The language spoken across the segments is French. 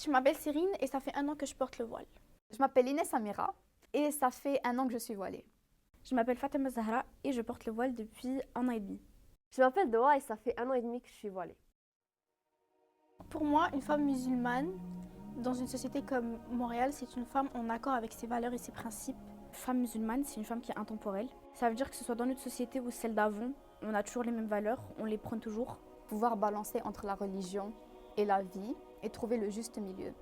Je m'appelle Cyrine et ça fait 1 an que je porte le voile. Je m'appelle Inès Amira et ça fait 1 an que je suis voilée. Je m'appelle Fatima Zahra et je porte le voile depuis 1 an et demi. Je m'appelle Doa et ça fait 1 an et demi que je suis voilée. Pour moi, une femme musulmane, dans une société comme Montréal, c'est une femme en accord avec ses valeurs et ses principes. Femme musulmane, c'est une femme qui est intemporelle. Ça veut dire que ce soit dans notre société ou celle d'avant, on a toujours les mêmes valeurs, on les prend toujours. Pouvoir balancer entre la religion et la vie et trouver le juste milieu.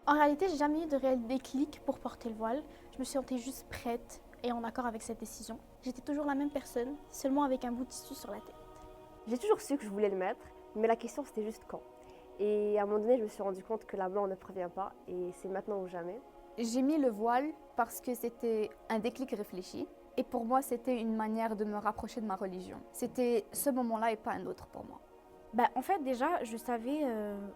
En réalité, j'ai jamais eu de réel déclic pour porter le voile. Je me sentais juste prête et en accord avec cette décision. J'étais toujours la même personne, seulement avec un bout de tissu sur la tête. J'ai toujours su que je voulais le mettre, mais la question c'était juste quand. Et à un moment donné, je me suis rendu compte que la mort ne prévient pas et c'est maintenant ou jamais. J'ai mis le voile parce que c'était un déclic réfléchi et pour moi c'était une manière de me rapprocher de ma religion. C'était ce moment-là et pas un autre pour moi. En fait, déjà, je savais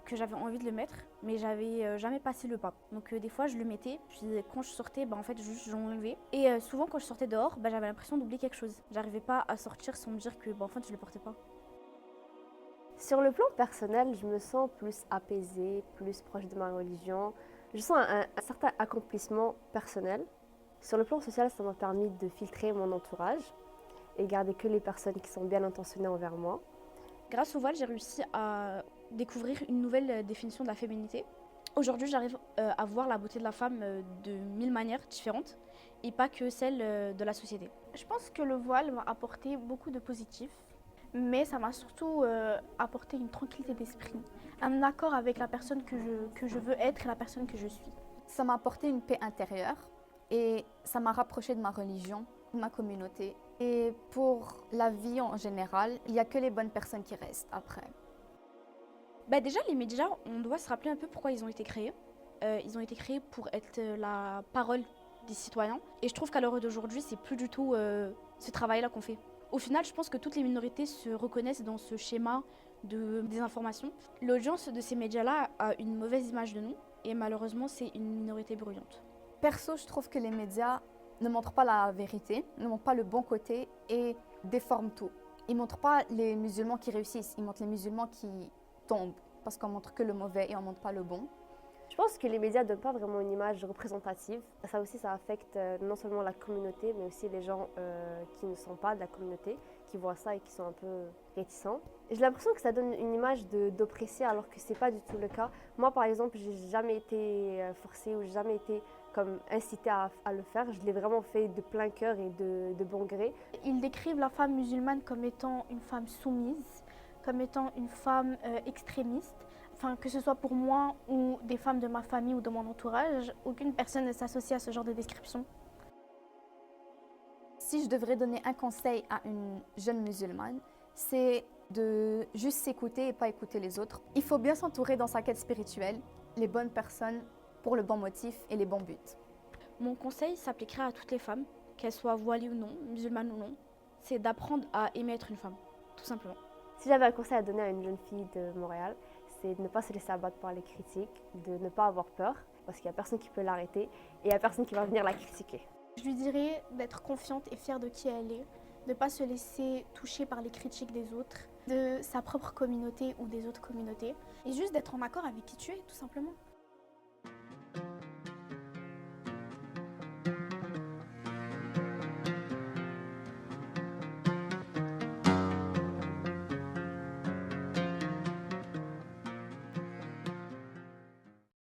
que j'avais envie de le mettre, mais j'avais jamais passé le pas. Donc des fois, je le mettais, puis quand je sortais, en fait, juste je l'enlevais. Et souvent, quand je sortais dehors, j'avais l'impression d'oublier quelque chose. J'arrivais pas à sortir sans me dire que, en fait, je le portais pas. Sur le plan personnel, je me sens plus apaisée, plus proche de ma religion. Je sens un certain accomplissement personnel. Sur le plan social, ça m'a permis de filtrer mon entourage et garder que les personnes qui sont bien intentionnées envers moi. Grâce au voile, j'ai réussi à découvrir une nouvelle définition de la féminité. Aujourd'hui, j'arrive à voir la beauté de la femme de 1000 manières différentes et pas que celle de la société. Je pense que le voile m'a apporté beaucoup de positif, mais ça m'a surtout apporté une tranquillité d'esprit, un accord avec la personne que je veux être et la personne que je suis. Ça m'a apporté une paix intérieure et ça m'a rapproché de ma religion, de ma communauté. Et pour la vie en général, il n'y a que les bonnes personnes qui restent après. Déjà, les médias, on doit se rappeler un peu pourquoi ils ont été créés. Ils ont été créés pour être la parole des citoyens. Et je trouve qu'à l'heure d'aujourd'hui, c'est plus du tout ce travail-là qu'on fait. Au final, je pense que toutes les minorités se reconnaissent dans ce schéma de désinformation. L'audience de ces médias-là a une mauvaise image de nous. Et malheureusement, c'est une minorité bruyante. Perso, je trouve que les médias ne montrent pas la vérité, ne montrent pas le bon côté et déforment tout. Ils ne montrent pas les musulmans qui réussissent, ils montrent les musulmans qui tombent parce qu'on montre que le mauvais et on ne montre pas le bon. Je pense que les médias ne donnent pas vraiment une image représentative. Ça aussi, ça affecte non seulement la communauté, mais aussi les gens qui ne sont pas de la communauté, qui voient ça et qui sont un peu réticents. J'ai l'impression que ça donne une image d'oppressé alors que ce n'est pas du tout le cas. Moi, par exemple, je n'ai jamais été forcée ou jamais été comme incitée à le faire. Je l'ai vraiment fait de plein cœur et de bon gré. Ils décrivent la femme musulmane comme étant une femme soumise, comme étant une femme extrémiste. Enfin, que ce soit pour moi ou des femmes de ma famille ou de mon entourage, aucune personne ne s'associe à ce genre de description. Si je devrais donner un conseil à une jeune musulmane, c'est de juste s'écouter et pas écouter les autres. Il faut bien s'entourer dans sa quête spirituelle, les bonnes personnes pour le bon motif et les bons buts. Mon conseil s'appliquera à toutes les femmes, qu'elles soient voilées ou non, musulmanes ou non, c'est d'apprendre à aimer être une femme, tout simplement. Si j'avais un conseil à donner à une jeune fille de Montréal, c'est de ne pas se laisser abattre par les critiques, de ne pas avoir peur, parce qu'il n'y a personne qui peut l'arrêter et il n'y a personne qui va venir la critiquer. Je lui dirais d'être confiante et fière de qui elle est, de ne pas se laisser toucher par les critiques des autres, de sa propre communauté ou des autres communautés, et juste d'être en accord avec qui tu es, tout simplement.